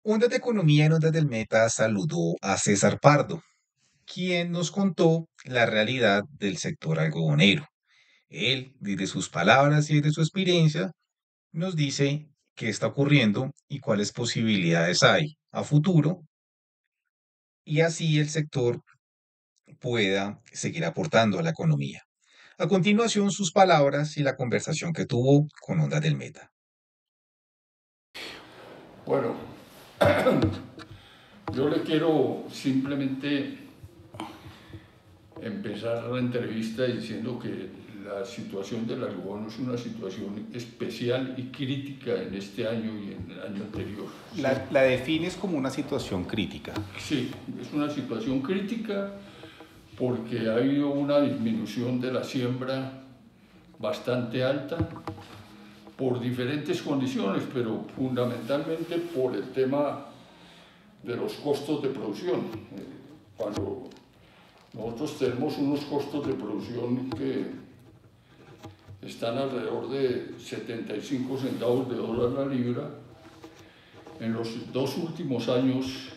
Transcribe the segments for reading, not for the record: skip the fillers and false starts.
Ondas de Economía en Ondas del Meta saludó a César Pardo, quien nos contó la realidad del sector algodonero. Él, desde sus palabras y desde su experiencia, nos dice qué está ocurriendo y cuáles posibilidades hay a futuro, y así el sector pueda seguir aportando a la economía. A continuación, sus palabras y la conversación que tuvo con Ondas del Meta. Bueno, yo le quiero simplemente empezar la entrevista diciendo que la situación del algodón es una situación especial y crítica en este año y en el año anterior. La defines como una situación crítica. Sí, es una situación crítica porque ha habido una disminución de la siembra bastante alta por diferentes condiciones, pero fundamentalmente por el tema de los costos de producción. Cuando nosotros tenemos unos costos de producción que están alrededor de 75 centavos de dólar la libra, en los dos últimos años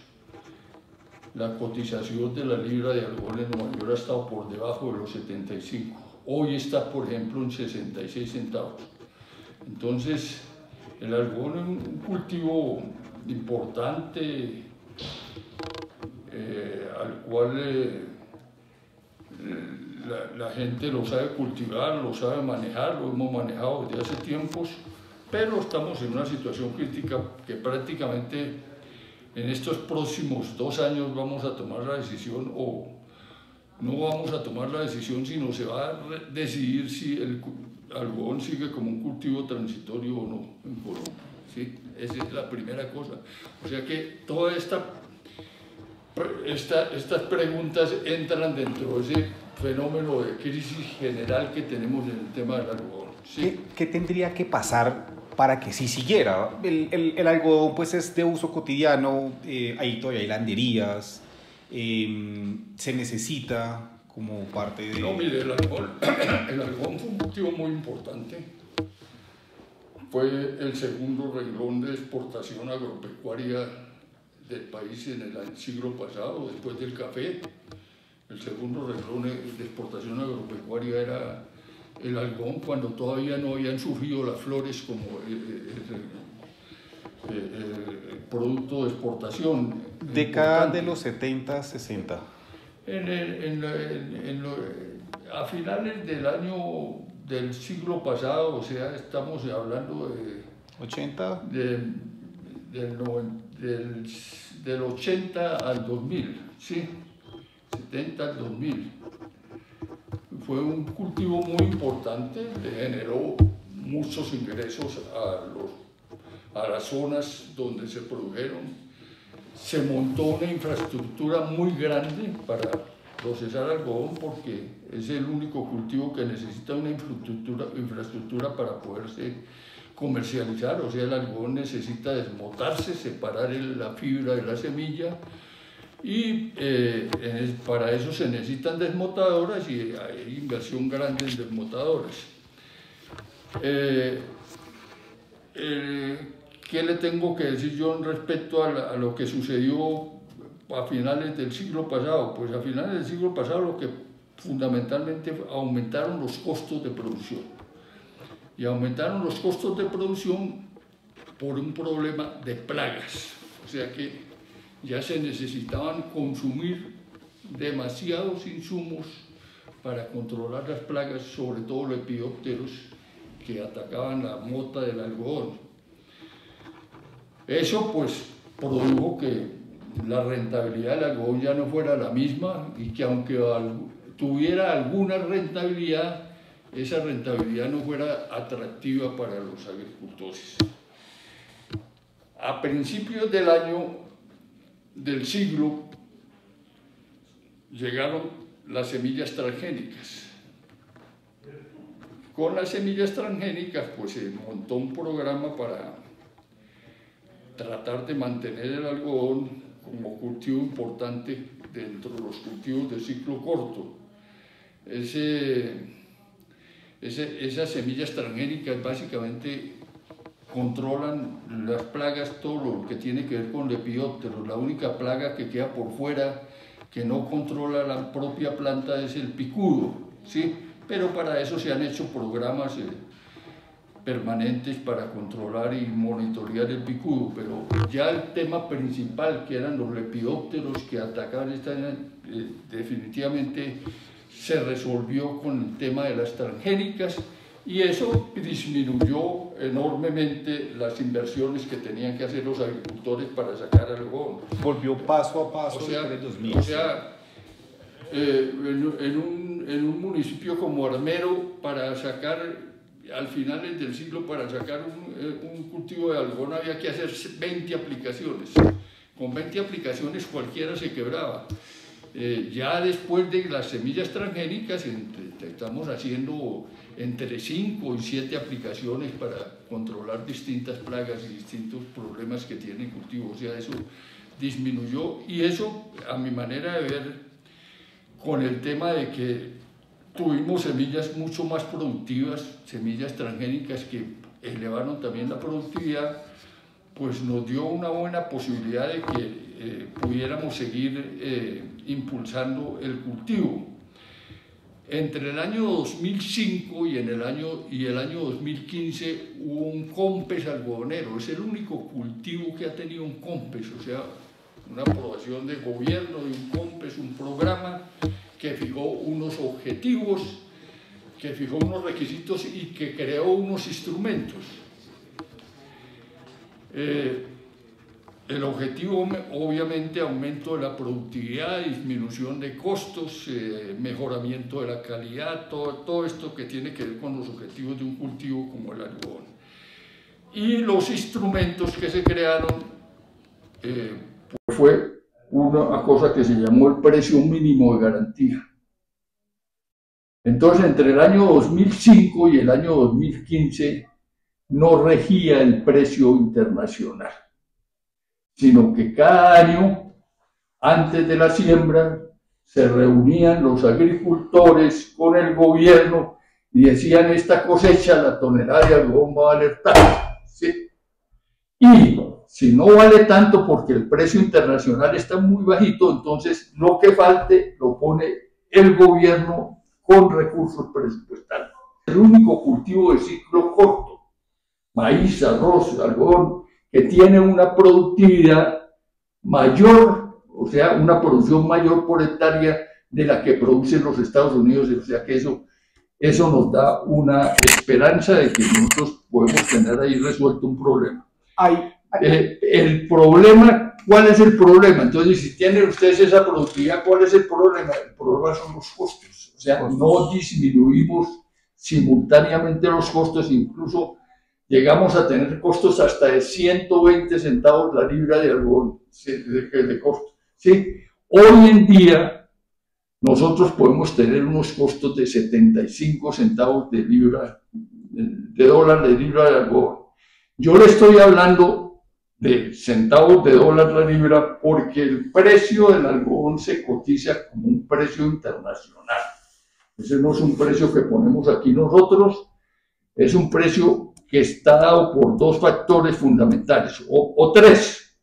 la cotización de la libra de algodón en Nueva York ha estado por debajo de los 75. Hoy está, por ejemplo, en 66 centavos. Entonces, el algodón es un cultivo importante al cual la gente lo sabe cultivar, lo sabe manejar, lo hemos manejado desde hace tiempos, pero estamos en una situación crítica que prácticamente en estos próximos 2 años vamos a tomar la decisión, o no vamos a tomar la decisión, sino se va a decidir si el algodón sigue como un cultivo transitorio o no en Colombia. ¿Sí? Esa es la primera cosa. O sea que toda estas preguntas entran dentro de ese fenómeno de crisis general que tenemos en el tema del algodón. ¿Sí? ¿Qué tendría que pasar para que sí siguiera? El algodón pues es de uso cotidiano, ahí todavía hay landerías, se necesita como parte de... No, mire, el algodón fue un cultivo muy importante. Fue el segundo renglón de exportación agropecuaria del país en el siglo pasado, después del café. El segundo renglón de exportación agropecuaria era el algodón, cuando todavía no habían surgido las flores como producto de exportación. Década de los 70, 60. A finales del año del siglo pasado, o sea, estamos hablando de 80. Del 80 al 2000, ¿sí? 70 al 2000. Fue un cultivo muy importante, le generó muchos ingresos a las zonas donde se produjeron. Se montó una infraestructura muy grande para procesar algodón porque es el único cultivo que necesita una infraestructura para poderse comercializar. O sea, el algodón necesita desmotarse, separar la fibra de la semilla, y para eso se necesitan desmotadoras y hay inversión grande en desmotadoras. ¿Qué le tengo que decir yo respecto a lo que sucedió a finales del siglo pasado? Pues a finales del siglo pasado lo que fundamentalmente aumentaron los costos de producción. Y aumentaron los costos de producción por un problema de plagas. O sea que ya se necesitaban consumir demasiados insumos para controlar las plagas, sobre todo los lepidópteros que atacaban la mota del algodón. Eso pues produjo que la rentabilidad del algodón ya no fuera la misma y que aunque tuviera alguna rentabilidad, esa rentabilidad no fuera atractiva para los agricultores. A principios del siglo llegaron las semillas transgénicas. Con las semillas transgénicas pues se montó un programa para tratar de mantener el algodón como cultivo importante dentro de los cultivos de ciclo corto. Esas semillas transgénicas básicamente controlan las plagas, todo lo que tiene que ver con lepidópteros. La única plaga que queda por fuera, que no controla la propia planta, es el picudo, ¿sí? Pero para eso se han hecho programas permanentes para controlar y monitorear el picudo, pero ya el tema principal, que eran los lepidópteros que atacaban definitivamente se resolvió con el tema de las transgénicas, y eso disminuyó enormemente las inversiones que tenían que hacer los agricultores para sacar algodón. Volvió paso a paso en el 2000. O sea, en un municipio como Armero, para sacar, al finales del siglo, para sacar un cultivo de algodón había que hacer 20 aplicaciones. Con 20 aplicaciones cualquiera se quebraba. Ya después de las semillas transgénicas, estamos haciendo entre 5 y 7 aplicaciones para controlar distintas plagas y distintos problemas que tiene el cultivo. O sea, eso disminuyó, y eso, a mi manera de ver, con el tema de que tuvimos semillas mucho más productivas, semillas transgénicas que elevaron también la productividad, pues nos dio una buena posibilidad de que pudiéramos seguir impulsando el cultivo. Entre el año 2005 y el año 2015 hubo un COMPES algodonero. Es el único cultivo que ha tenido un COMPES, o sea, una aprobación del gobierno de un COMPES, un programa que fijó unos objetivos, que fijó unos requisitos y que creó unos instrumentos. El objetivo, obviamente, aumento de la productividad, disminución de costos, mejoramiento de la calidad, todo esto que tiene que ver con los objetivos de un cultivo como el algodón. Y los instrumentos que se crearon, pues fue una cosa que se llamó el precio mínimo de garantía. Entonces, entre el año 2005 y el año 2015 no regía el precio internacional, sino que cada año, antes de la siembra, se reunían los agricultores con el gobierno y decían: esta cosecha, la tonelada de algodón va a valer tanto, ¿sí? Y si no vale tanto porque el precio internacional está muy bajito, entonces lo que falte lo pone el gobierno con recursos presupuestarios. El único cultivo de ciclo corto, maíz, arroz, algodón, que tiene una productividad mayor, o sea, una producción mayor por hectárea de la que producen los Estados Unidos. O sea que eso nos da una esperanza de que nosotros podemos tener ahí resuelto un problema. El problema, ¿cuál es el problema? Entonces, si tienen ustedes esa productividad, ¿cuál es el problema? El problema son los costos. O sea, no disminuimos simultáneamente los costos, incluso llegamos a tener costos hasta de 120 centavos la libra de algodón de costo, ¿sí? Hoy en día nosotros podemos tener unos costos de 75 centavos de dólar de libra de algodón. Yo le estoy hablando de centavos de dólar la libra porque el precio del algodón se cotiza como un precio internacional. Ese no es un precio que ponemos aquí nosotros, es un precio que está dado por dos factores fundamentales, o tres.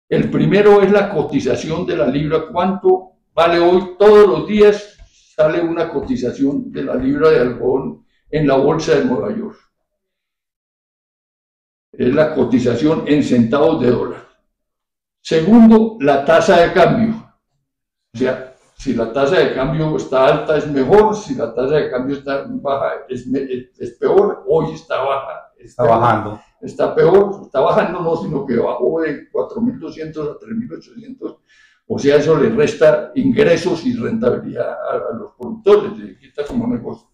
El primero es la cotización de la libra. ¿Cuánto vale hoy? Todos los días sale una cotización de la libra de algodón en la bolsa de Nueva York. Es la cotización en centavos de dólar. Segundo, la tasa de cambio. O sea, si la tasa de cambio está alta es mejor, si la tasa de cambio está baja es peor. Hoy está baja. Está bajando. Está peor, está bajando, no, sino que bajó de 4.200 a 3.800. O sea, eso le resta ingresos y rentabilidad a los productores, le quita como negocio.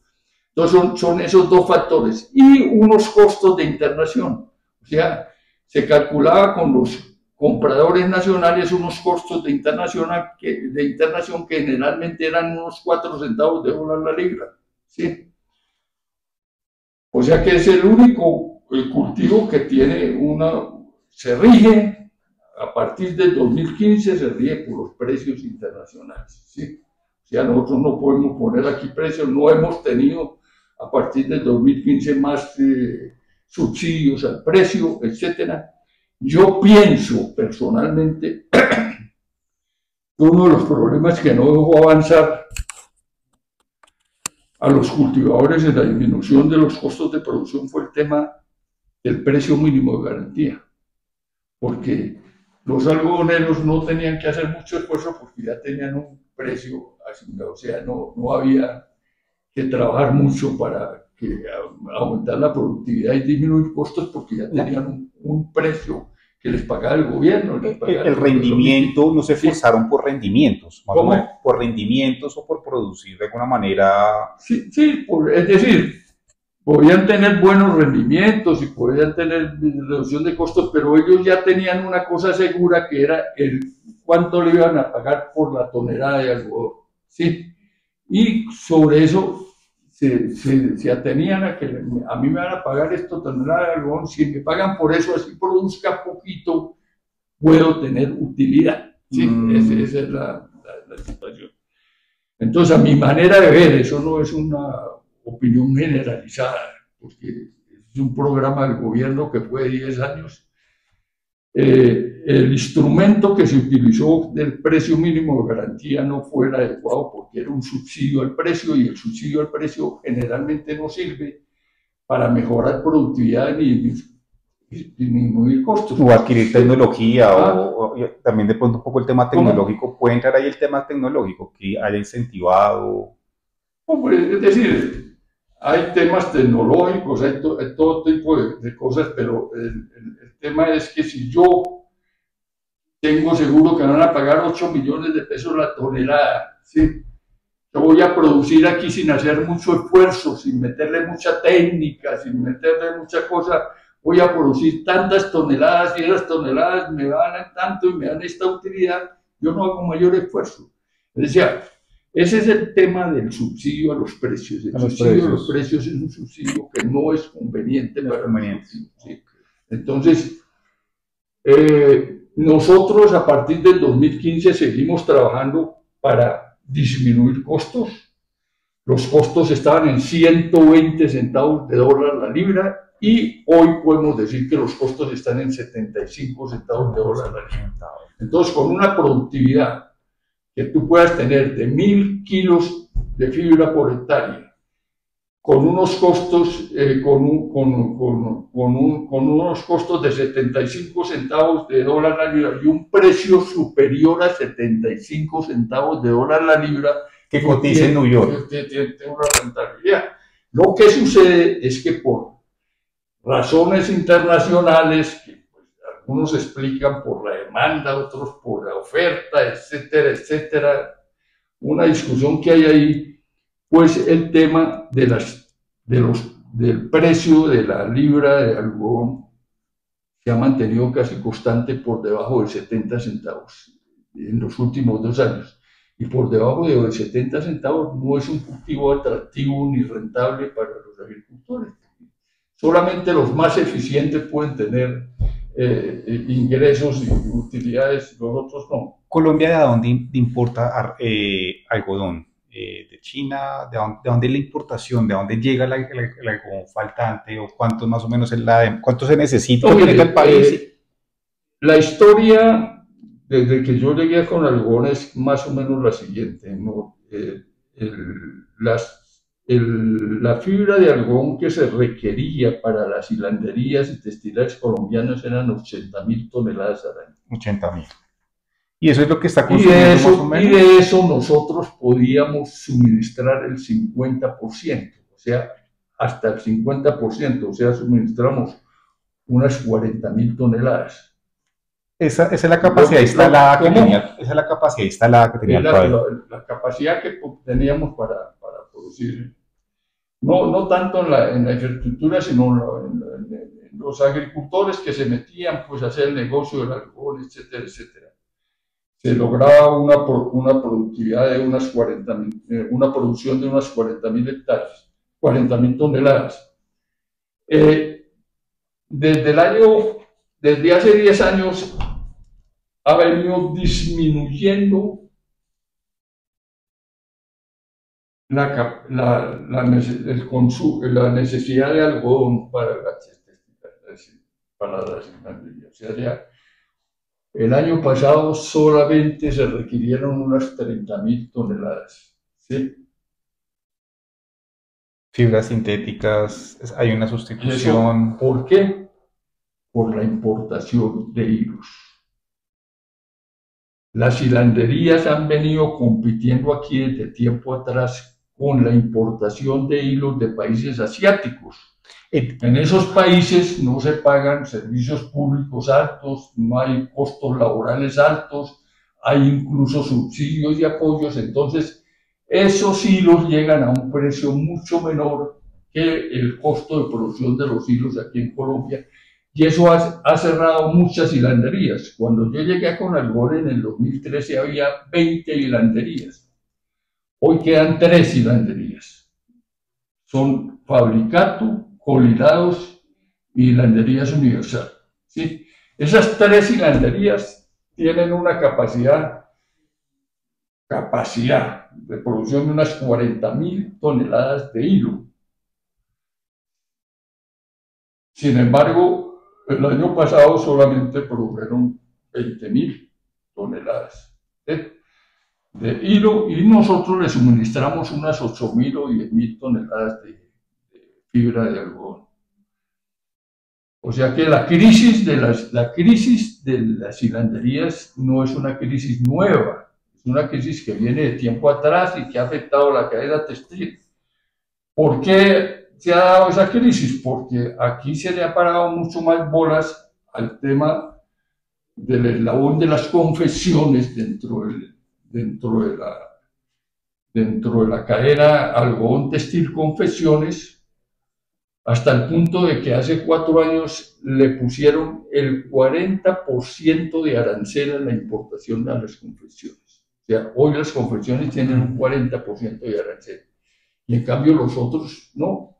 Entonces son esos dos factores. Y unos costos de internación. O sea, se calculaba con los compradores nacionales unos costos de internación que generalmente eran unos 4 centavos de dólar la libra, ¿sí? O sea que es el único cultivo que tiene se rige, a partir del 2015 se rige por los precios internacionales, ¿sí? O sea, nosotros no podemos poner aquí precios, no hemos tenido a partir del 2015 más subsidios al precio, etcétera. Yo pienso personalmente que uno de los problemas que no dejó avanzar a los cultivadores en la disminución de los costos de producción fue el tema del precio mínimo de garantía, porque los algodoneros no tenían que hacer mucho esfuerzo porque ya tenían un precio asignado, o sea, no había que trabajar mucho para aumentar la productividad y disminuir costos porque ya tenían un precio que les pagaba el gobierno. El rendimiento, no se esforzaron por rendimientos, más ¿Cómo? o menos, por rendimientos o por producir de alguna manera. Sí, es decir, podían tener buenos rendimientos y podían tener reducción de costos, pero ellos ya tenían una cosa segura que era el cuánto le iban a pagar por la tonelada de algodón. ¿Sí? Y sobre eso se atenían a que a mí me van a pagar esto tonelada de algodón, si me pagan por eso, así produzca poquito, puedo tener utilidad. ¿Sí? Esa es la situación. Entonces, a mi manera de ver, eso no es una opinión generalizada, porque es un programa del gobierno que fue de 10 años. El instrumento que se utilizó del precio mínimo de garantía no fue el adecuado porque era un subsidio al precio y el subsidio al precio generalmente no sirve para mejorar productividad ni disminuir costos. O adquirir tecnología, o también de pronto un poco el tema tecnológico. ¿Cómo? ¿Puede entrar ahí el tema tecnológico que haya incentivado? Es decir, hay temas tecnológicos, hay todo tipo de cosas, pero el tema es que si yo tengo seguro que van a pagar 8 millones de pesos la tonelada, ¿sí? Yo voy a producir aquí sin hacer mucho esfuerzo, sin meterle mucha técnica, sin meterle mucha cosa, voy a producir tantas toneladas y esas toneladas me dan tanto y me dan esta utilidad, yo no hago mayor esfuerzo. Decía, ese es el tema del subsidio a los precios. El subsidio a los precios es un subsidio que no es conveniente para nosotros. ¿Sí? Entonces, nosotros a partir del 2015 seguimos trabajando para disminuir costos. Los costos estaban en 120 centavos de dólar la libra y hoy podemos decir que los costos están en 75 centavos de dólar la libra. Entonces, con una productividad que tú puedas tener de 1000 kilos de fibra por hectárea, con unos costos, con unos costos de 75 centavos de dólar la libra y un precio superior a 75 centavos de dólar la libra, que cotiza en New York. Tiene una rentabilidad. Lo que sucede es que por razones internacionales, que pues, algunos explican por la demanda, otros por la oferta, etcétera, etcétera, una discusión que hay ahí, pues el tema del precio de la libra de algodón se ha mantenido casi constante por debajo de 70 centavos en los últimos 2 años. Y por debajo de 70 centavos no es un cultivo atractivo ni rentable para los agricultores. Solamente los más eficientes pueden tener ingresos y utilidades, los otros no. ¿Colombia de dónde importa algodón? ¿De China? ¿De dónde es la importación? ¿De dónde llega el algodón faltante? ¿O cuánto más o menos cuánto se necesita que tenga el país? La historia, desde que yo llegué con algodón, es más o menos la siguiente, ¿no? La fibra de algodón que se requería para las hilanderías y textiles colombianos eran 80.000 toneladas al año. 80.000. ¿Y eso es lo que está consumiendo más o menos? Y de eso nosotros podíamos suministrar el 50%, o sea, hasta el 50%, o sea, suministramos unas 40.000 toneladas. Esa es la capacidad instalada que tenía. Esa es la capacidad instalada que tenía el país. La capacidad que teníamos para producir, no tanto en la infraestructura, sino en los agricultores que se metían pues a hacer el negocio del algodón, etcétera, etcétera. Se lograba una productividad de una producción de unas 40.000 hectáreas, 40.000 toneladas. Desde hace 10 años ha venido disminuyendo la necesidad de algodón para las para las hilanderías. O sea, ya el año pasado solamente se requirieron unas 30.000 toneladas. ¿Sí? Fibras sintéticas, hay una ¿Y eso sustitución. por qué? Por la importación de hilos. Las hilanderías han venido compitiendo aquí desde tiempo atrás con la importación de hilos de países asiáticos. En esos países no se pagan servicios públicos altos, no hay costos laborales altos, hay incluso subsidios y apoyos, entonces esos hilos llegan a un precio mucho menor que el costo de producción de los hilos aquí en Colombia, y eso ha cerrado muchas hilanderías. Cuando yo llegué a Conalgor en el 2013 había 20 hilanderías, hoy quedan 3 hilanderías, son Fabricato, Colilados y Hilanderías Universal. ¿Sí? Esas 3 hilanderías tienen una capacidad de producción de unas 40.000 toneladas de hilo. Sin embargo, el año pasado solamente produjeron 20.000 toneladas de hilo y nosotros le suministramos unas 8.000 o 10.000 toneladas de fibra de algodón. O sea que la crisis de las hilanderías no es una crisis nueva, es una crisis que viene de tiempo atrás y que ha afectado la cadena textil. ¿Por qué se ha dado esa crisis? Porque aquí se le ha parado mucho más bolas al tema del eslabón de las confecciones dentro de la cadena algodón textil confecciones, hasta el punto de que hace 4 años le pusieron el 40% de arancel a la importación de las confecciones. O sea, hoy las confecciones tienen un 40% de arancel. Y en cambio los otros no.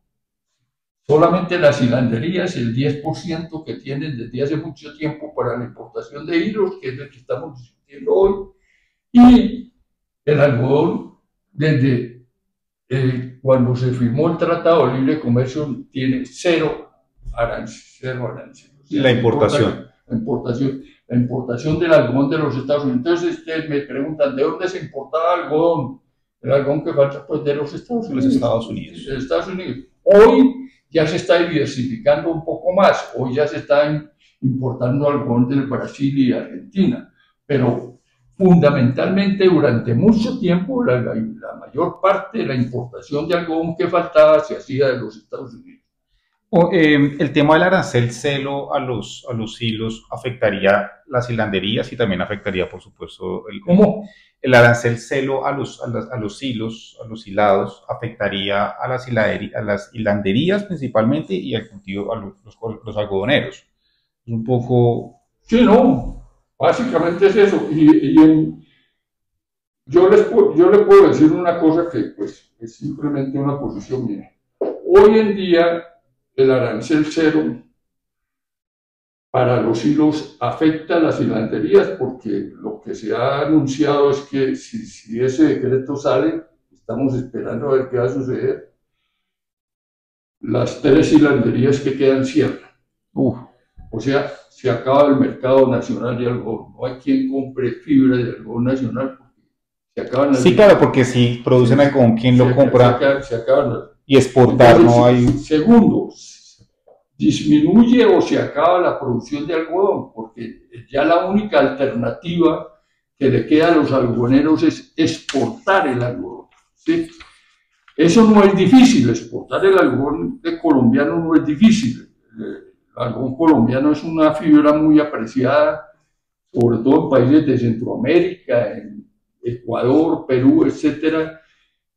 Solamente las hilanderías, el 10% que tienen desde hace mucho tiempo para la importación de hilos, que es el que estamos discutiendo hoy, y el algodón, desde cuando se firmó el Tratado de Libre Comercio, tiene cero arancel. O sea, La importación. La importación del algodón de los Estados Unidos. Entonces ustedes me preguntan, ¿de dónde se importaba algodón? El algodón que falta, pues de los Estados Unidos. Los Estados Unidos. De Estados Unidos. Hoy ya se está diversificando un poco más. Hoy ya se está importando algodón del Brasil y Argentina. Pero fundamentalmente durante mucho tiempo la mayor parte de la importación de algodón que faltaba se hacía de los Estados Unidos. El tema del arancel celo a los hilos afectaría las hilanderías y también afectaría, por supuesto, ¿Cómo? El arancel celo a los hilos, a los hilados, afectaría a las hilanderías principalmente y al cultivo, a los algodoneros. Es un poco... Sí, no. Básicamente es eso. Yo le puedo decir una cosa que pues, es simplemente una posición mía. Hoy en día el arancel cero para los hilos afecta a las hilanderías porque lo que se ha anunciado es que si ese decreto sale, estamos esperando a ver qué va a suceder, las 3 hilanderías que quedan cierran. O sea, se acaba el mercado nacional de algodón. No hay quien compre fibra de algodón nacional porque se acaban las... Sí, claro, porque si producen algodón, ¿quién lo compra? Se acaban las... Y exportar. Entonces, no hay... Segundo, disminuye o se acaba la producción de algodón, porque ya la única alternativa que le queda a los algodoneros es exportar el algodón. ¿Sí? Eso no es difícil, exportar el algodón colombiano no es difícil. El algodón colombiano es una fibra muy apreciada, sobre todo en países de Centroamérica, en Ecuador, Perú, etcétera.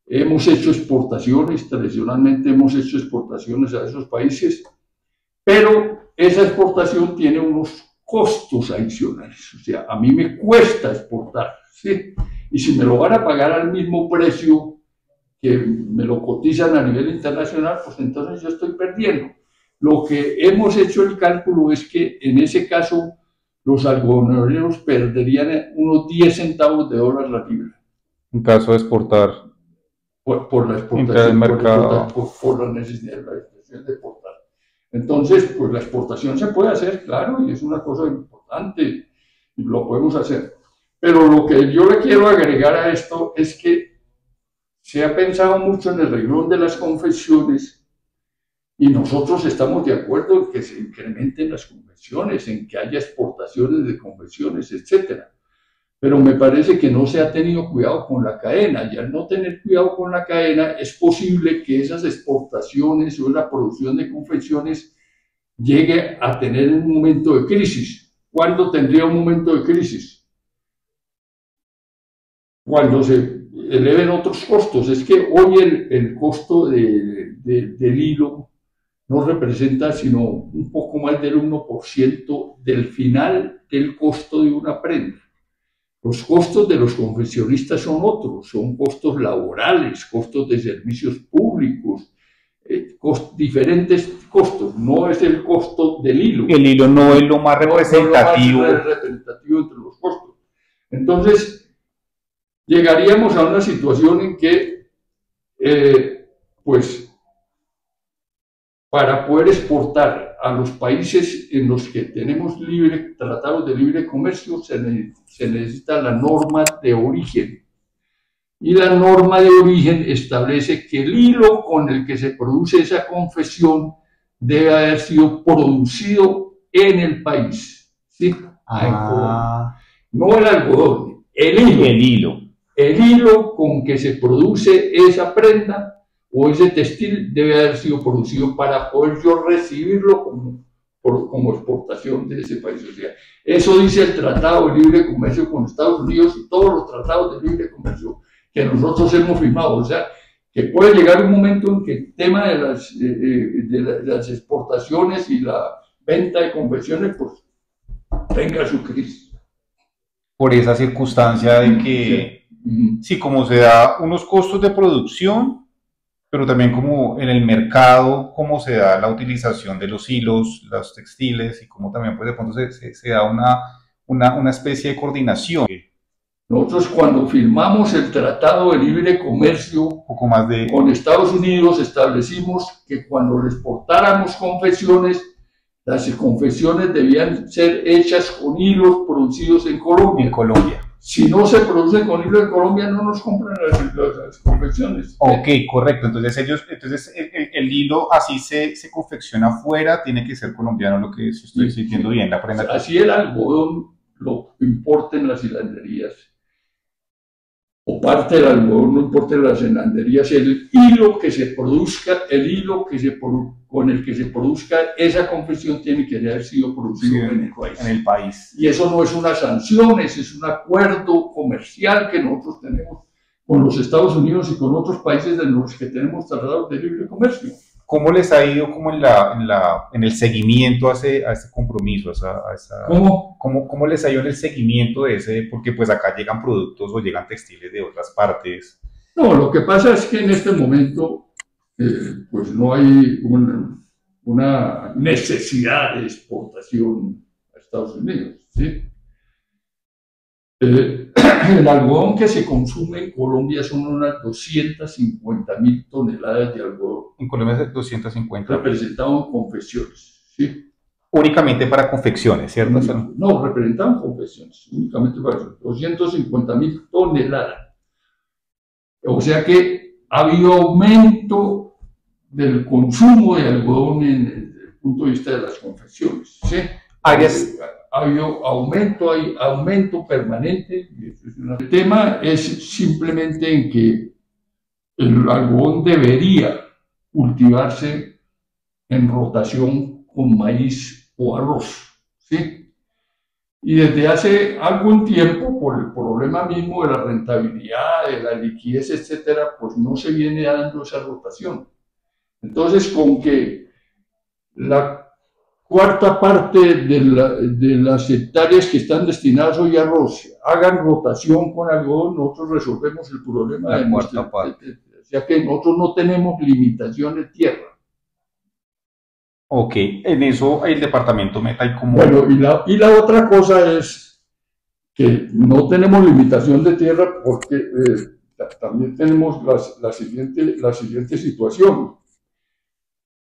Hemos hecho exportaciones, tradicionalmente hemos hecho exportaciones a esos países, pero esa exportación tiene unos costos adicionales. O sea, a mí me cuesta exportar, ¿sí? Y si me lo van a pagar al mismo precio que me lo cotizan a nivel internacional, pues entonces yo estoy perdiendo. Lo que hemos hecho el cálculo es que en ese caso los algodoneros perderían unos 10 centavos de dólar la libra. En caso de exportar. Por la exportación, mercado. Por la necesidad de exportar. Entonces, pues la exportación se puede hacer, claro, y es una cosa importante, y lo podemos hacer. Pero lo que yo le quiero agregar a esto es que se ha pensado mucho en el renglón de las confecciones y nosotros estamos de acuerdo en que se incrementen las confecciones, en que haya exportaciones de confecciones, etcétera. Pero me parece que no se ha tenido cuidado con la cadena, y al no tener cuidado con la cadena es posible que esas exportaciones o la producción de confecciones llegue a tener un momento de crisis. ¿Cuándo tendría un momento de crisis? Cuando se eleven otros costos. Es que hoy el costo del hilo no representa sino un poco más del 1% del final del costo de una prenda. Los costos de los confeccionistas son otros, son costos laborales, costos de servicios públicos, diferentes costos, no es el costo del hilo. El hilo no es lo más representativo. No es lo más representativo entre los costos. Entonces, llegaríamos a una situación en que, pues, para poder exportar a los países en los que tenemos tratados de libre comercio, se necesita la norma de origen. Y la norma de origen establece que el hilo con el que se produce esa confección debe haber sido producido en el país. ¿Sí? No el algodón, el hilo. El hilo. El hilo con que se produce esa prenda o ese textil debe haber sido producido para poder yo recibirlo como exportación de ese país. O sea, eso dice el Tratado de Libre Comercio con Estados Unidos y todos los tratados de libre comercio que nosotros hemos firmado. O sea, que puede llegar un momento en que el tema de las exportaciones y la venta de confecciones pues tenga su crisis. Por esa circunstancia de que, sí, como se da unos costos de producción, pero también como en el mercado, cómo se da la utilización de los hilos, los textiles, y cómo también pues de pronto se da una especie de coordinación. Nosotros cuando firmamos el Tratado de Libre Comercio con Estados Unidos establecimos que cuando le exportáramos confecciones, las confecciones debían ser hechas con hilos producidos en Colombia. En Colombia. Si no se produce con hilo en Colombia, no nos compran las confecciones. Ok, correcto. Entonces el hilo así se confecciona afuera, tiene que ser colombiano, lo que estoy sintiendo bien, la prenda. Así el algodón lo importen las hilanderías, o parte del algodón no importa las hilanderías, el hilo que se produzca, con el que se produzca esa confección tiene que haber sido producido en el país. Y eso no es una sanción, es un acuerdo comercial que nosotros tenemos con los Estados Unidos y con otros países de los que tenemos tratados de libre comercio. ¿Cómo les ha ido como en el seguimiento a ese compromiso? ¿Cómo les ha ido en el seguimiento de ese? Porque pues acá llegan productos o llegan textiles de otras partes. No, lo que pasa es que en este momento pues no hay una necesidad de exportación a Estados Unidos, ¿sí? El algodón que se consume en Colombia son unas 250.000 toneladas de algodón. En Colombia es 250. Representado en confecciones, ¿sí? Únicamente para confecciones, ¿cierto? No, representado en confecciones, únicamente para eso. 250.000 toneladas. O sea que ha habido aumento del consumo de algodón desde el punto de vista de las confecciones, ¿sí? Ha habido aumento permanente. El tema es simplemente en que el algodón debería cultivarse en rotación con maíz o arroz, ¿sí? Y desde hace algún tiempo, por el problema mismo de la rentabilidad, de la liquidez, etcétera, pues no se viene dando esa rotación. Entonces, con que la cuarta parte de las hectáreas que están destinadas hoy a arroz hagan rotación con algodón, nosotros resolvemos el problema de nuestra parte. O sea que nosotros no tenemos limitación de tierra. Ok, en eso el departamento Meta y como... Bueno, y la otra cosa es que no tenemos limitación de tierra porque también tenemos la siguiente situación.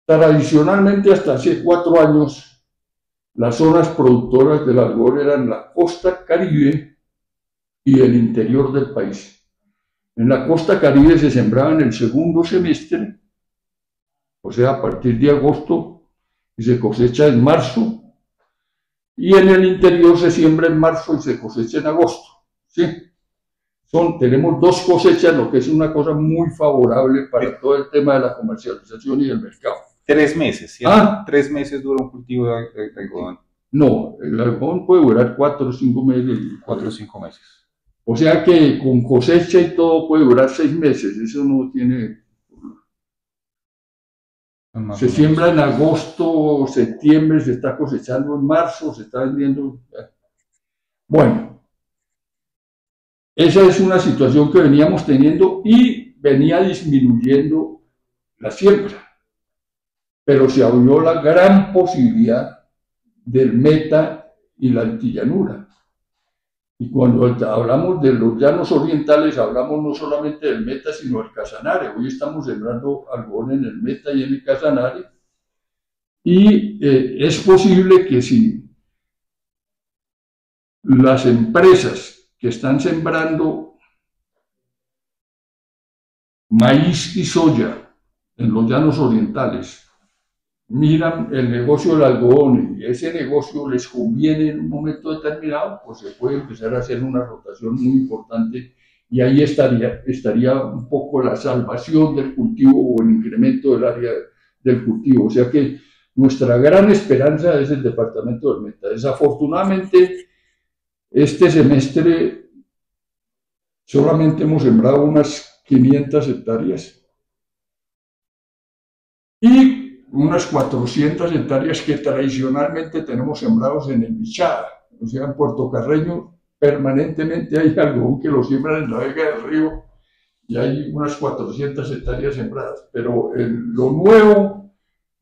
Tradicionalmente, hasta hace 4 años, las zonas productoras del algodón eran la costa Caribe y el interior del país. En la costa Caribe se sembraba en el segundo semestre, o sea, a partir de agosto, y se cosecha en marzo, y en el interior se siembra en marzo y se cosecha en agosto. ¿Sí? Tenemos 2 cosechas, lo que es una cosa muy favorable para todo el tema de la comercialización y del mercado. 3 meses, ¿cierto? 3 meses dura un cultivo de algodón. No, el algodón puede durar 4 o 5 meses. 4 o 5 meses. O sea que con cosecha y todo puede durar 6 meses, eso no tiene... Se siembra en agosto, septiembre, se está cosechando en marzo, se está vendiendo... Bueno, esa es una situación que veníamos teniendo y venía disminuyendo la siembra. Pero se abrió la gran posibilidad del Meta y la altillanura. Y cuando hablamos de los llanos orientales, hablamos no solamente del Meta, sino del Casanare. Hoy estamos sembrando algodón en el Meta y en el Casanare. Y es posible que si las empresas que están sembrando maíz y soya en los llanos orientales miran el negocio del algodón y ese negocio les conviene en un momento determinado, pues se puede empezar a hacer una rotación muy importante y ahí estaría un poco la salvación del cultivo o el incremento del área del cultivo. O sea que nuestra gran esperanza es el departamento del Meta. Desafortunadamente, este semestre solamente hemos sembrado unas 500 hectáreas y unas 400 hectáreas que tradicionalmente tenemos sembrados en el Bichada, o sea, en Puerto Carreño permanentemente hay algodón que lo siembran en la vega del río y hay unas 400 hectáreas sembradas, pero lo nuevo,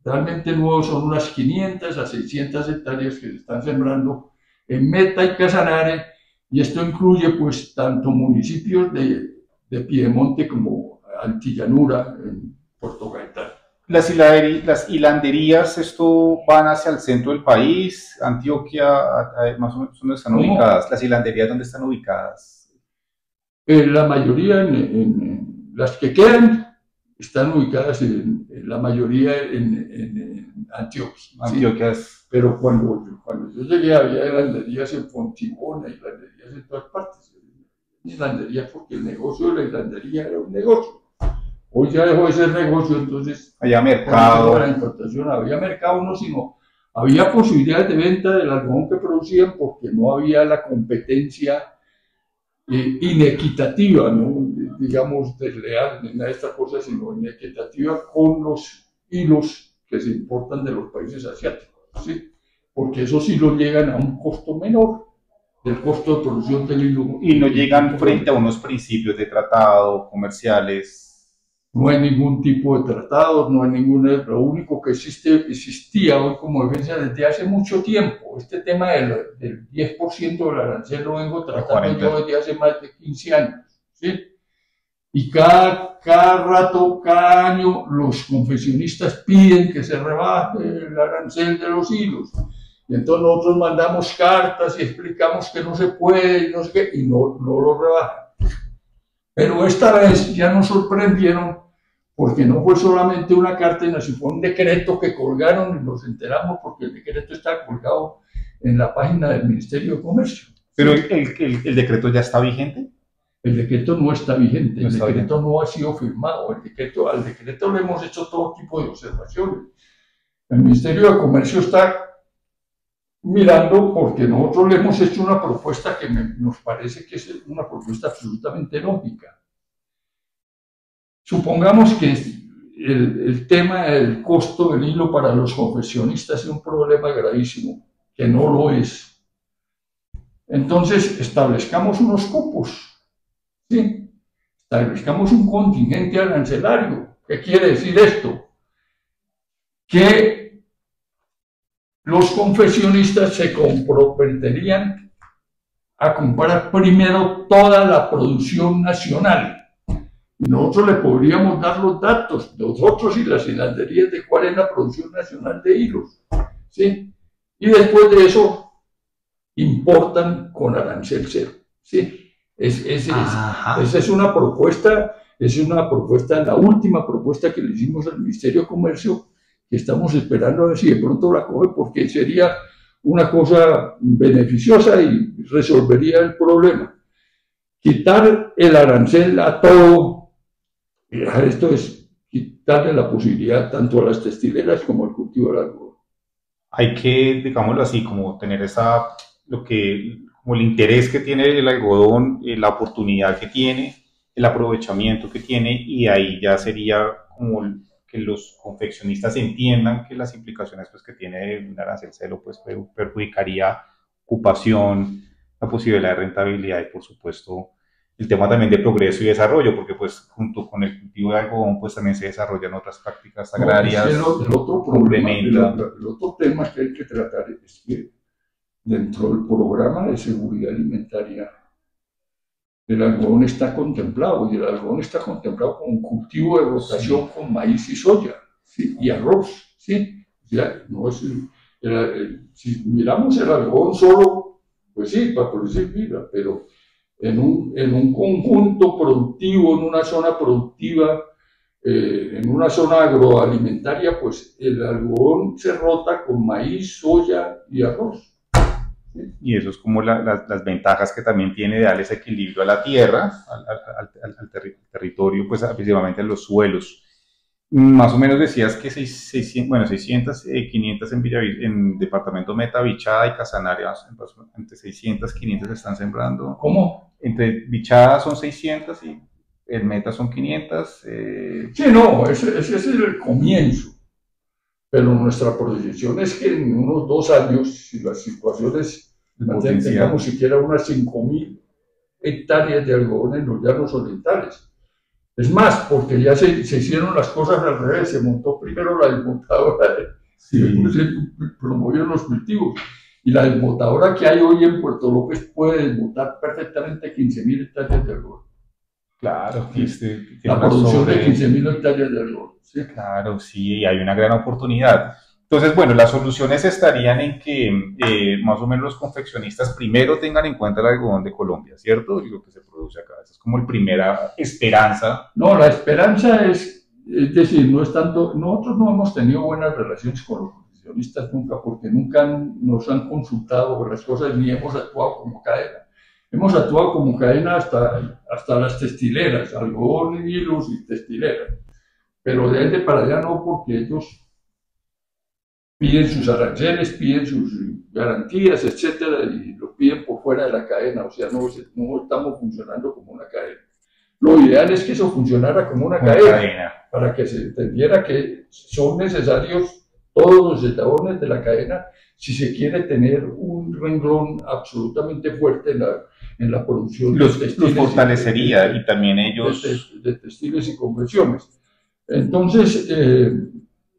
realmente nuevo, son unas 500 a 600 hectáreas que se están sembrando en Meta y Casanare, y esto incluye pues tanto municipios de Piedemonte como Altillanura en Puerto Gaitán. Las hilanderías, esto van hacia el centro del país, Antioquia, más o menos ¿dónde están ubicadas? Las hilanderías, ¿dónde están ubicadas? La mayoría, las que quedan, están ubicadas la mayoría en Antioquia. Antioquia. ¿Sí? Pero cuando yo llegué había hilanderías en Fontibón, hilanderías en todas partes. Hilanderías porque el negocio de la hilandería era un negocio. Hoy ya dejó de ser negocio, entonces había mercado. La importación, había mercado, no, sino había posibilidades de venta del algodón que producían porque no había la competencia inequitativa, no digamos desleal, ni nada de estas cosas, sino inequitativa con los hilos que se importan de los países asiáticos, ¿sí? Porque esos hilos llegan a un costo menor del costo de producción del hilo. Y no llegan frente a unos principios de tratado comerciales. No hay ningún tipo de tratados, no hay lo único que existía hoy como defensa desde hace mucho tiempo. Este tema del 10% del arancel lo vengo tratando yo desde hace más de 15 años, ¿sí? Y cada rato, cada año, los confeccionistas piden que se rebaje el arancel de los hilos. Y entonces nosotros mandamos cartas y explicamos que no se puede y no sé qué, y no lo rebajan. Pero esta vez ya nos sorprendieron porque no fue solamente una carta, sino fue un decreto que colgaron y nos enteramos porque el decreto está colgado en la página del Ministerio de Comercio. ¿Pero el decreto ya está vigente? El decreto no está vigente, el decreto no ha sido firmado, al decreto le hemos hecho todo tipo de observaciones. El Ministerio de Comercio está mirando porque nosotros le hemos hecho una propuesta que nos parece que es una propuesta absolutamente lógica. Supongamos que el tema del costo del hilo para los confeccionistas es un problema gravísimo, que no lo es. Entonces establezcamos unos cupos, ¿sí? Establezcamos un contingente arancelario. ¿Qué quiere decir esto? Que los confeccionistas se comprometerían a comprar primero toda la producción nacional Y nosotros le podríamos dar los datos, nosotros y las hilanderías, de cuál es la producción nacional de hilos, ¿sí? Y después de eso, importan con arancel cero, ¿sí? Esa es una propuesta, la última propuesta que le hicimos al Ministerio de Comercio, que estamos esperando a ver si de pronto la coge, porque sería una cosa beneficiosa y resolvería el problema. Quitar el arancel a todo. Esto es quitarle la posibilidad tanto a las textileras como al cultivo del algodón. Hay que, digámoslo así, como tener como el interés que tiene el algodón, la oportunidad que tiene, el aprovechamiento que tiene, y ahí ya sería como que los confeccionistas entiendan que las implicaciones pues, que tiene un arancel cero pues, perjudicaría ocupación, la posibilidad de rentabilidad y por supuesto el tema también de progreso y desarrollo, porque pues junto con el cultivo de algodón pues también se desarrollan otras prácticas agrarias. El otro problema, el otro tema que hay que tratar es que dentro del programa de seguridad alimentaria el algodón está contemplado, y el algodón está contemplado con un cultivo de rotación con maíz y soya, ¿sí? Y arroz, ¿sí? O sea, no es si miramos el algodón solo, pues sí, para producir vida, pero en un conjunto productivo, en una zona productiva, en una zona agroalimentaria, pues el algodón se rota con maíz, soya y arroz. Y eso es como las ventajas que también tiene de darle ese equilibrio a la tierra, al territorio, pues principalmente a los suelos. Más o menos decías que 600, 500 en departamento Meta, Bichada y Casanare, entre 600 y 500 se están sembrando. ¿Cómo? Entre Bichada son 600 y el Meta son 500. Sí, no, ese es el comienzo. Pero nuestra proyección es que en unos 2 años, si las situaciones tengamos siquiera unas 5.000 hectáreas de algodón en los llanos orientales. Es más, porque ya se hicieron las cosas al revés, se montó primero la desmontadora y después se promovieron los cultivos. Y la desmontadora que hay hoy en Puerto López puede desmontar perfectamente 15.000 hectáreas de algodón. Claro, la producción de 15.000 hectáreas de algodón. Sí. Claro, sí, hay una gran oportunidad. Entonces, bueno, las soluciones estarían en que más o menos los confeccionistas primero tengan en cuenta el algodón de Colombia, ¿cierto? Y lo que se produce acá. Esa es como la primera esperanza. No, la esperanza es decir, no es tanto, nosotros no hemos tenido buenas relaciones con los confeccionistas nunca, porque nunca nos han consultado por las cosas ni hemos actuado como cadena. Hemos actuado como cadena hasta las textileras, algodón, hilos y textileras. Pero de ahí para allá no, porque ellos piden sus aranceles, piden sus garantías, etcétera, y lo piden por fuera de la cadena. O sea, no estamos funcionando como una cadena. Lo ideal es que eso funcionara como una cadena, para que se entendiera que son necesarios todos los eslabones de la cadena si se quiere tener un renglón absolutamente fuerte en la producción de textiles. Los fortalecería y también ellos... De textiles y confecciones. Entonces,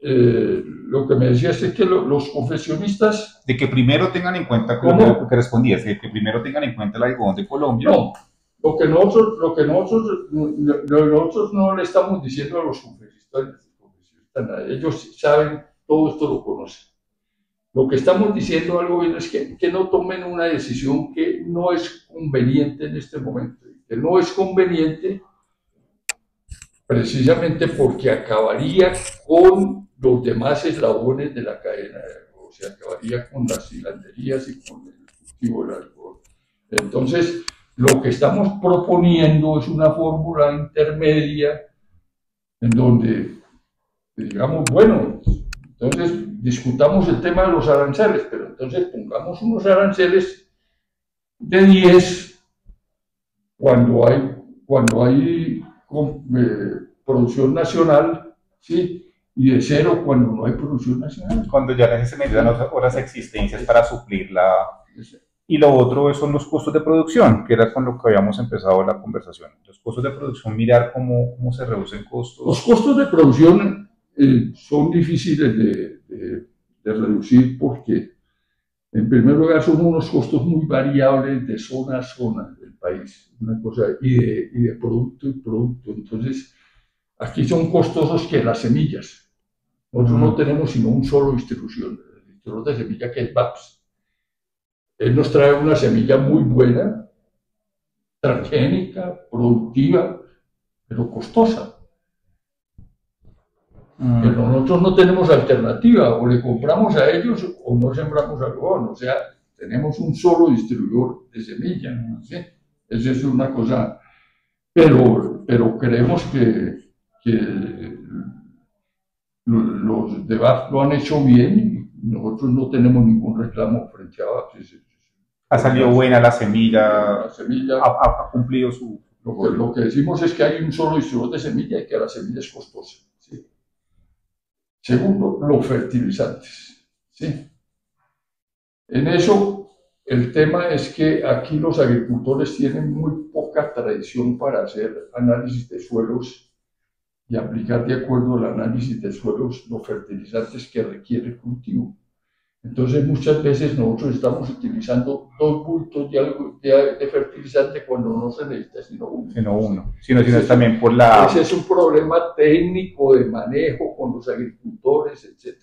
lo que me decías es que los confeccionistas... De que primero tengan en cuenta, lo que respondías, de que primero tengan en cuenta el algodón de Colombia. No, lo que nosotros no le estamos diciendo a los confeccionistas, ellos saben, todo esto lo conocen. Lo que estamos diciendo algo bien es que no tomen una decisión que no es conveniente en este momento, que no es conveniente precisamente porque acabaría con los demás eslabones de la cadena, o sea, acabaría con las hilanderías y con el cultivo del algodón. Entonces, lo que estamos proponiendo es una fórmula intermedia en donde, digamos, bueno, entonces discutamos el tema de los aranceles, pero entonces pongamos unos aranceles de 10 cuando hay producción nacional, ¿sí? Y de 0 cuando no hay producción nacional. Cuando ya necesitan otras existencias para suplirla. Y lo otro son los costos de producción, que era con lo que habíamos empezado la conversación. Los costos de producción, mirar cómo se reducen costos. Los costos de producción son difíciles de reducir porque, en primer lugar, son unos costos muy variables de zona a zona del país, una cosa, y de producto y producto. Entonces, aquí son costosos que las semillas. Nosotros no tenemos sino un solo distribución, el distribuidor de semilla que es BAPS. Él nos trae una semilla muy buena, transgénica, productiva, pero costosa. Pero nosotros no tenemos alternativa, o le compramos a ellos o no sembramos algodón, o sea, tenemos un solo distribuidor de semilla, ¿sí? Esa es una cosa, pero creemos que los de BAF lo han hecho bien y nosotros no tenemos ningún reclamo frente a BAF. Ha salido buena la semilla, la ha cumplido su... Lo que decimos es que hay un solo distribuidor de semilla y que la semilla es costosa. ¿Sí? Segundo, los fertilizantes. ¿Sí? En eso, el tema es que aquí los agricultores tienen muy poca tradición para hacer análisis de suelos y aplicar de acuerdo al análisis de suelos los fertilizantes que requiere el cultivo. Entonces, muchas veces nosotros estamos utilizando 2 bultos de fertilizante cuando no se necesita sino uno. Sino también por la... Ese es un problema técnico de manejo con los agricultores, etc.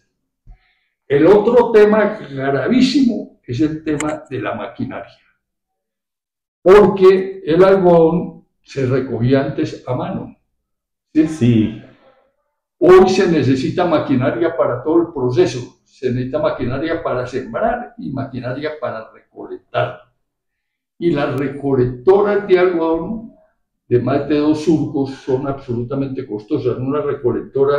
El otro tema gravísimo es el tema de la maquinaria. Porque el algodón se recogía antes a mano. ¿Sí? Sí. Hoy se necesita maquinaria para todo el proceso. Se necesita maquinaria para sembrar y maquinaria para recolectar. Y las recolectoras de algodón de más de 2 surcos son absolutamente costosas. Una recolectora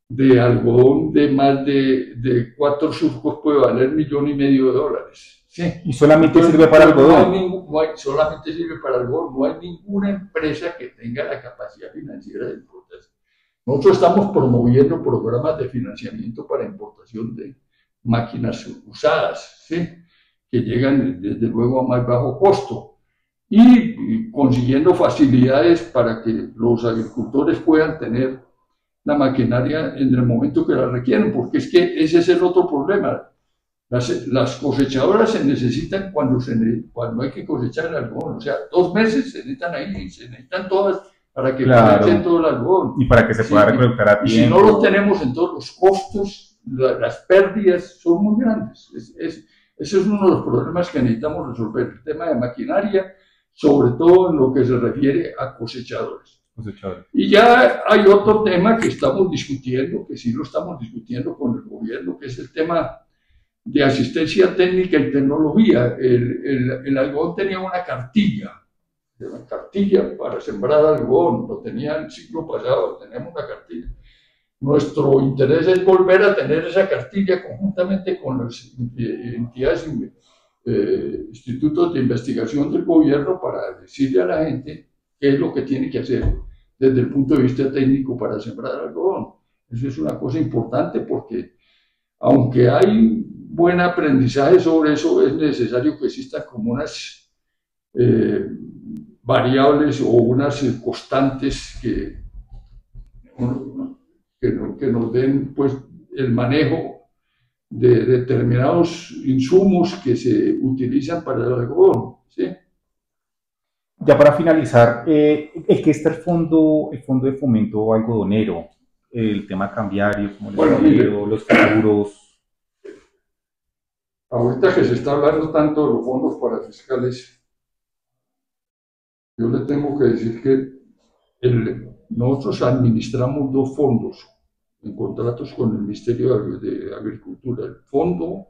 de algodón de más de 4 surcos puede valer $1,500,000. ¿Sí? Y solamente sirve para algodón. Solamente sirve para algodón. No hay ninguna empresa que tenga la capacidad financiera de importación. Nosotros estamos promoviendo programas de financiamiento para importación de máquinas usadas, ¿sí? Que llegan desde luego a más bajo costo y consiguiendo facilidades para que los agricultores puedan tener la maquinaria en el momento que la requieren, porque es que ese es el otro problema. Las cosechadoras se necesitan cuando hay que cosechar el algodón, o sea, 2 meses se necesitan ahí, se necesitan todas para que cosechen todo el algodón. Y para que se pueda recolectar a tiempo. Y si no los tenemos, entonces los costos, las pérdidas son muy grandes. Ese es uno de los problemas que necesitamos resolver, el tema de maquinaria, sobre todo en lo que se refiere a cosechadores. Y ya hay otro tema que estamos discutiendo, que sí lo estamos discutiendo con el gobierno, que es el tema de asistencia técnica y tecnología. El algodón tenía una cartilla para sembrar algodón, lo tenía el siglo pasado, tenemos una cartilla. Nuestro interés es volver a tener esa cartilla conjuntamente con las entidades, institutos de investigación del gobierno para decirle a la gente qué es lo que tiene que hacer desde el punto de vista técnico para sembrar algodón. Eso es una cosa importante porque aunque hay buen aprendizaje sobre eso, es necesario que existan como unas variables o unas constantes que nos den pues, el manejo de determinados insumos que se utilizan para el algodón. ¿Sí? Ya para finalizar, el que está el fondo de fomento algodonero, el tema cambiario, como los seguros. Ahorita que se está hablando tanto de los fondos parafiscales, yo le tengo que decir que nosotros administramos 2 fondos en contratos con el Ministerio de Agricultura. El Fondo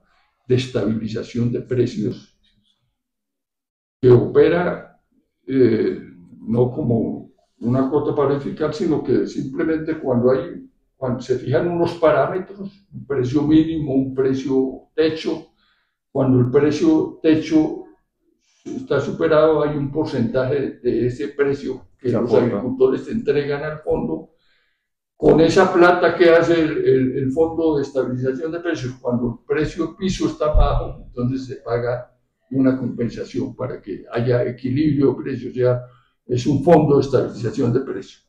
de Estabilización de Precios, que opera no como una cuota parafiscal, sino que simplemente cuando se fijan unos parámetros, un precio mínimo, un precio techo, cuando el precio techo está superado, hay un porcentaje de ese precio que los agricultores entregan al fondo. Con esa plata que hace el Fondo de Estabilización de Precios, cuando el precio piso está bajo, entonces se paga una compensación para que haya equilibrio de precios, o sea, es un fondo de estabilización de precios.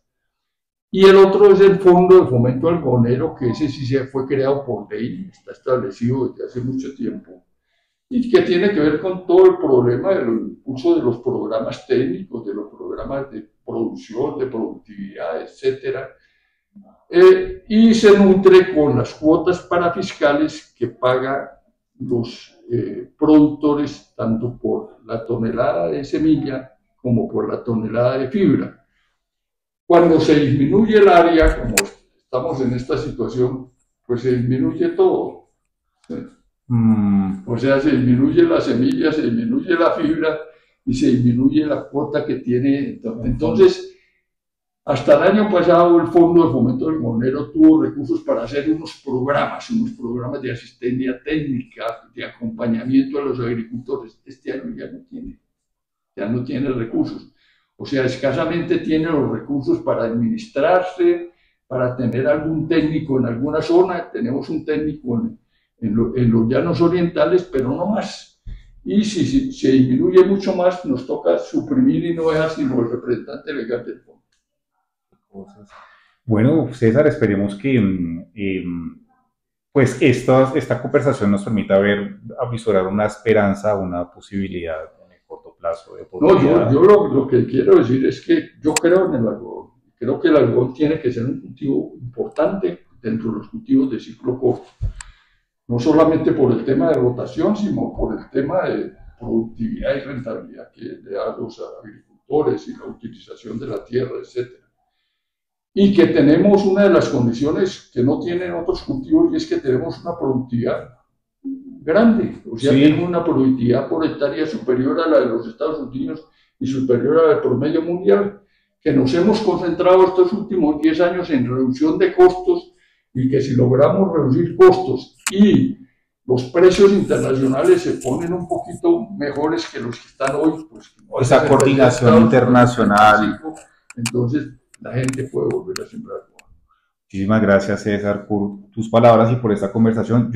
Y el otro es el Fondo de Fomento Algodonero, que ese sí se fue creado por ley, está establecido desde hace mucho tiempo, y que tiene que ver con todo el problema del uso de los programas técnicos, de los programas de producción, de productividad, etcétera, y se nutre con las cuotas parafiscales que pagan los productores tanto por la tonelada de semilla como por la tonelada de fibra. Cuando se disminuye el área, como estamos en esta situación, pues se disminuye todo. O sea, se disminuye la semilla, se disminuye la fibra y se disminuye la cuota que tiene. Entonces, hasta el año pasado el Fondo de Fomento del Algodonero tuvo recursos para hacer unos programas de asistencia técnica, de acompañamiento a los agricultores. Este año ya no tiene recursos. O sea, escasamente tiene los recursos para administrarse, para tener algún técnico en alguna zona. Tenemos un técnico en los llanos orientales, pero no más. Y si se disminuye mucho más, nos toca suprimir y no dejar sino el representante legal del fondo. Bueno, César, esperemos que pues esta conversación nos permita avisorar una esperanza, una posibilidad en el corto plazo de oportunidad. No, yo lo que quiero decir es que yo creo en el algodón. Creo que el algodón tiene que ser un cultivo importante dentro de los cultivos de ciclo corto. No solamente por el tema de rotación, sino por el tema de productividad y rentabilidad que le da a los agricultores y la utilización de la tierra, etc. Y que tenemos una de las condiciones que no tienen otros cultivos, y es que tenemos una productividad grande. O sea, tenemos una productividad por hectárea superior a la de los Estados Unidos y superior a la del promedio mundial, que nos hemos concentrado estos últimos 10 años en reducción de costos, y que si logramos reducir costos y los precios internacionales se ponen un poquito mejores que los que están hoy, pues esa coordinación internacional, entonces la gente puede volver a sembrar. Muchísimas gracias, César, por tus palabras y por esta conversación.